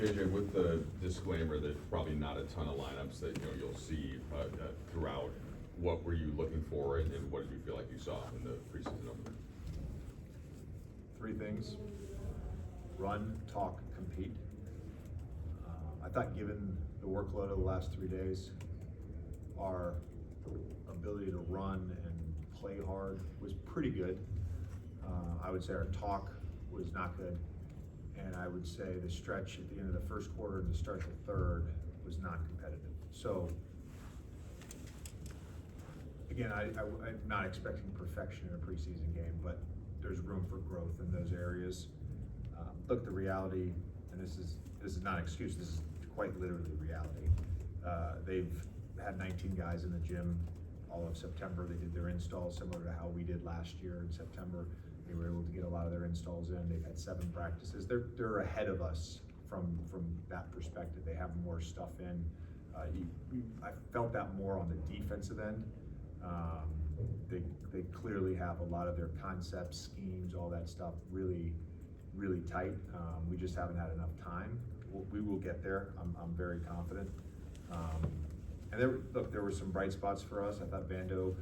JJ, with the disclaimer that probably not a ton of lineups that you'll see throughout, what were you looking for, and what did you feel like you saw in the preseason opener? Three things: run, talk, compete. I thought, given the workload of the last 3 days, our ability to run and play hard was pretty good. I would say our talk was not good, and I would say the stretch at the end of the first quarter and the start of the third was not competitive. So again, I'm not expecting perfection in a preseason game, but there's room for growth in those areas. Look, the reality, and this is not an excuse, this is quite literally reality. They've had 19 guys in the gym all of September. They did their installs similar to how we did last year in September. They were able to get a lot of their installs in. They've had 7 practices. They're ahead of us from that perspective. They have more stuff in. I felt that more on the defensive end. They clearly have a lot of their concepts, schemes, all that stuff really tight. We just haven't had enough time. We will get there. I'm very confident. And there were some bright spots for us. I thought Vando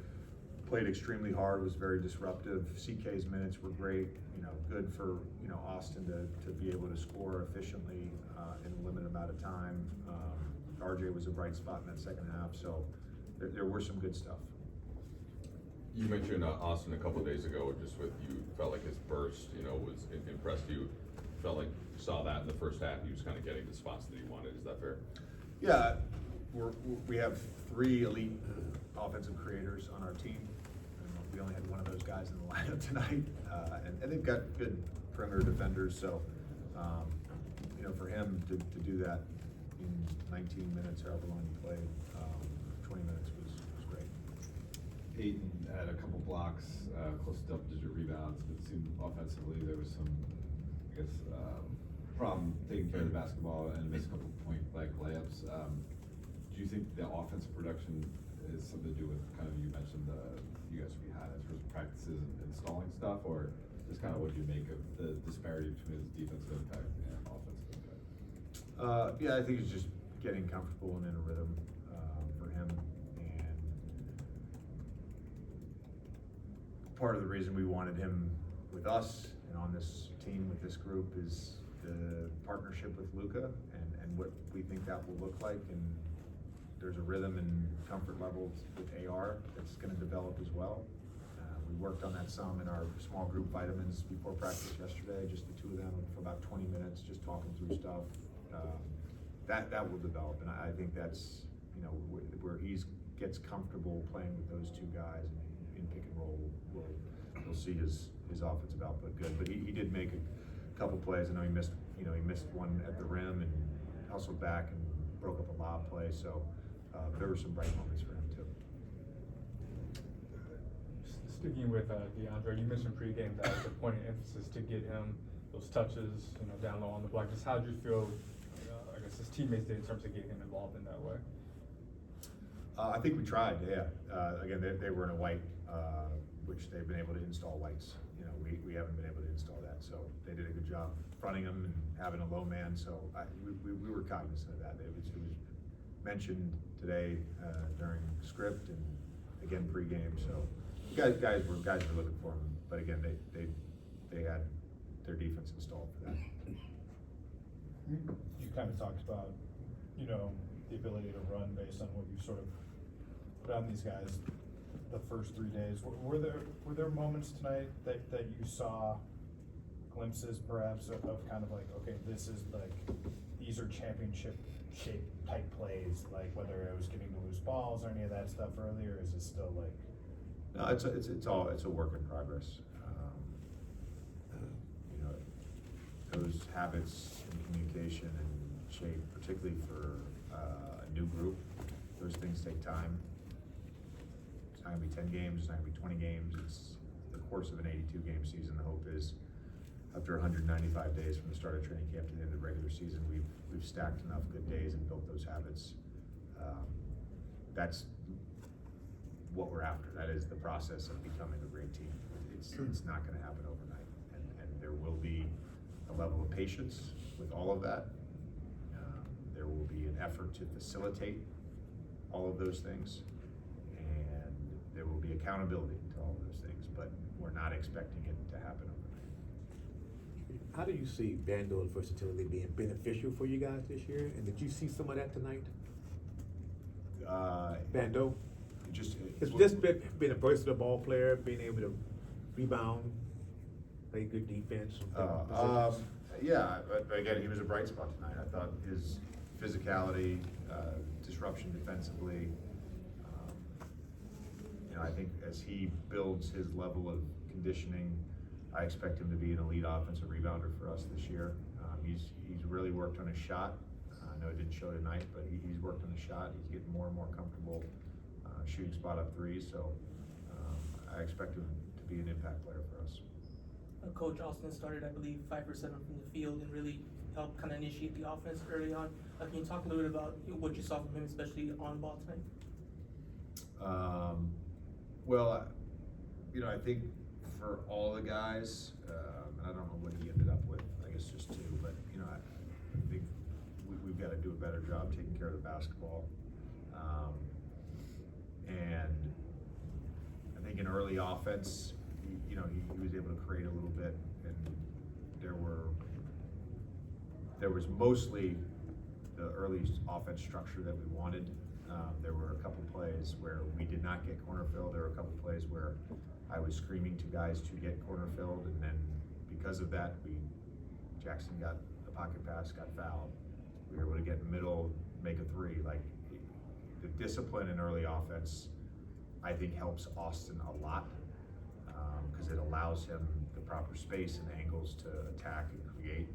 played extremely hard, was very disruptive. CK's minutes were great. Good for Austin to be able to score efficiently in a limited amount of time. RJ was a bright spot in that second half. So there were some good stuff. You mentioned Austin a couple of days ago, just with you felt like his burst, was impressed you. Felt like you saw that in the first half. He was kind of getting the spots that he wanted. Is that fair? Yeah, we have 3 elite offensive creators on our team. We only had one of those guys in the lineup tonight, and they've got good perimeter defenders. So, for him to do that in 19 minutes, however long he played, 20 minutes was great. Ayton had a couple blocks, close to double-digit rebounds, but it seemed offensively there was some, problem taking care of the basketball and missed a couple point-blank layups. Do you think the offensive production is something to do with you mentioned you guys we had as far as practices and installing stuff, or just what do you make of the disparity between his defensive impact and offensive impact? Yeah, I think it's just getting comfortable and in a rhythm for him. And part of the reason we wanted him with us and on this team with this group is the partnership with Luka and what we think that will look like. And there's a rhythm and comfort level with AR that's going to develop as well. We worked on that some in our small group vitamins before practice yesterday, just the 2 of them for about 20 minutes, just talking through stuff. That will develop, and I think that's where he gets comfortable playing with those 2 guys in pick and roll. We'll see his offensive output good, but he did make a couple plays. I know he missed one at the rim and hustled back and broke up a lob play. So there were some bright moments for him too. Sticking with DeAndre, you mentioned pregame that the point of emphasis to get him those touches, down low on the block. Just how did you feel, his teammates did in terms of getting him involved in that way? I think we tried, yeah. Again, they were in a white, which they've been able to install whites. We haven't been able to install that, so they did a good job fronting them and having a low man. So we were cognizant of that. It was mentioned today during script and again pregame. So guys were looking for him, but again they had their defense installed for that. You kind of talked about the ability to run based on what you sort of put on these guys the first 3 days. Were there moments tonight that you saw glimpses perhaps of kind of like, okay, these are championship shape type plays, like whether it was getting to loose balls or any of that stuff earlier? Is it still like? No, it's a work in progress. Those habits and communication and shape, particularly for a new group, those things take time. It's not gonna be 10 games, it's not gonna be 20 games. It's the course of an 82-game season. The hope is after 195 days from the start of training camp to the end of the regular season, we've stacked enough good days and built those habits. That's what we're after. That is the process of becoming a great team. It's not going to happen overnight, and there will be a level of patience with all of that. There will be an effort to facilitate all of those things, and there will be accountability to all of those things, but we're not expecting it to happen overnight. How do you see Vando's versatility being beneficial for you guys this year? And did you see some of that tonight? Vando? It's just being a versatile ball player, being able to rebound, play good defense. Yeah, but again, he was a bright spot tonight. I thought his physicality, disruption defensively, I think as he builds his level of conditioning, I expect him to be an elite offensive rebounder for us this year. He's really worked on his shot. I know it didn't show tonight, but he's worked on his shot. He's getting more and more comfortable shooting spot up threes, so I expect him to be an impact player for us. Coach Austin started, I believe, 5 or 7 from the field and really helped kind of initiate the offense early on. Can you talk a little bit about what you saw from him, especially on ball tonight? Well, I think for all the guys, and I don't know what he ended up with, I guess just 2, but, I think we've got to do a better job taking care of the basketball. And I think in early offense, he was able to create a little bit, and there was mostly the early offense structure that we wanted. There were a couple plays where we did not get corner filled. There were a couple plays where I was screaming to guys to get corner filled, and then because of that, Jackson got the pocket pass, got fouled. We were able to get in the middle, make a 3. Like, the discipline in early offense, I think, helps Austin a lot, because it allows him the proper space and angles to attack and create.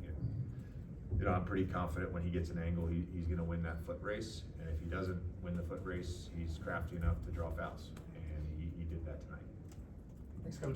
And I'm pretty confident when he gets an angle, he's going to win that foot race. And if he doesn't win the foot race, he's crafty enough to draw fouls, and he did that tonight. Thanks, Coach.